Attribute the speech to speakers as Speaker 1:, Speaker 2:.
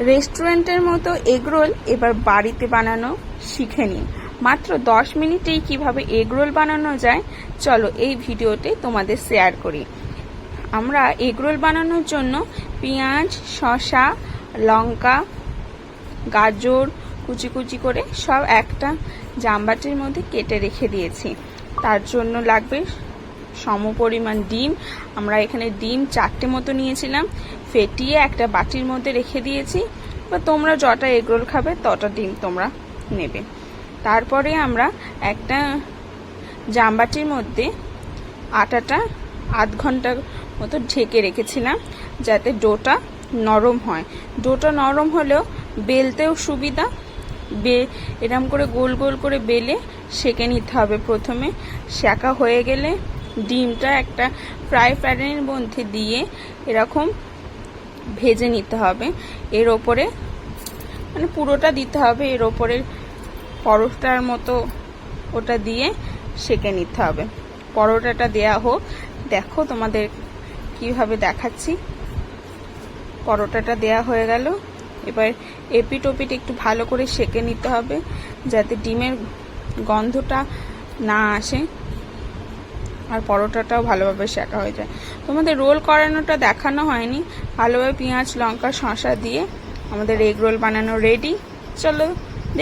Speaker 1: রেস্টুরেন্টের মতো এগরোল এবার বাড়িতে বানানো শিখে নিন। মাত্র 10 মিনিটেই কিভাবে এগরোল বানানো যায় চলো এই ভিডিওতে তোমাদের শেয়ার করি। আমরা এগরোল বানানোর জন্য পেঁয়াজ, শসা, লঙ্কা, গাজর কুচি কুচি করে সব একটা জামবাটির মধ্যে কেটে রেখে দিয়েছি। তার জন্য লাগবে সমপরিমাণ ডিম। আমরা এখানে ডিম 4টে মতো নিয়েছিলাম, ফেটিয়ে একটা বাটির মধ্যে রেখে দিয়েছি। বা তোমরা যটা এগরোল খাবে তটা ডিম তোমরা নেবে। তারপরে আমরা একটা জামবাটির মধ্যে আটাটা আধ ঘন্টা মতো ঢেকে রেখেছিলাম যাতে ডোটা নরম হয়। ডোটা নরম হলেও বেলতেও সুবিধা। এরম করে গোল গোল করে বেলে সেঁকে নিতে হবে। প্রথমে সেঁকা হয়ে গেলে ডিমটা একটা ফ্রাই প্যানের মধ্যে দিয়ে এরকম ভেজে নিতে হবে। এর ওপরে মানে পুরোটা দিতে হবে, এর ওপরে পরোটার মতো ওটা দিয়ে সেঁকে নিতে হবে। পরোটাটা দেয়া হোক, দেখো তোমাদের কিভাবে দেখাচ্ছি। পরোটাটা দেয়া হয়ে গেল। এবার এপিট ওপিট একটু ভালো করে সেঁকে নিতে হবে যাতে ডিমের গন্ধটা না আসে আর পরোটাটাও ভালোভাবে সেঁকা হয়ে যায়। তোমাদের রোল করানোটা দেখানো হয়নি। ভালোভাবে পেঁয়াজ, লঙ্কা, শসা দিয়ে আমাদের এগ রোল বানানো রেডি। চলো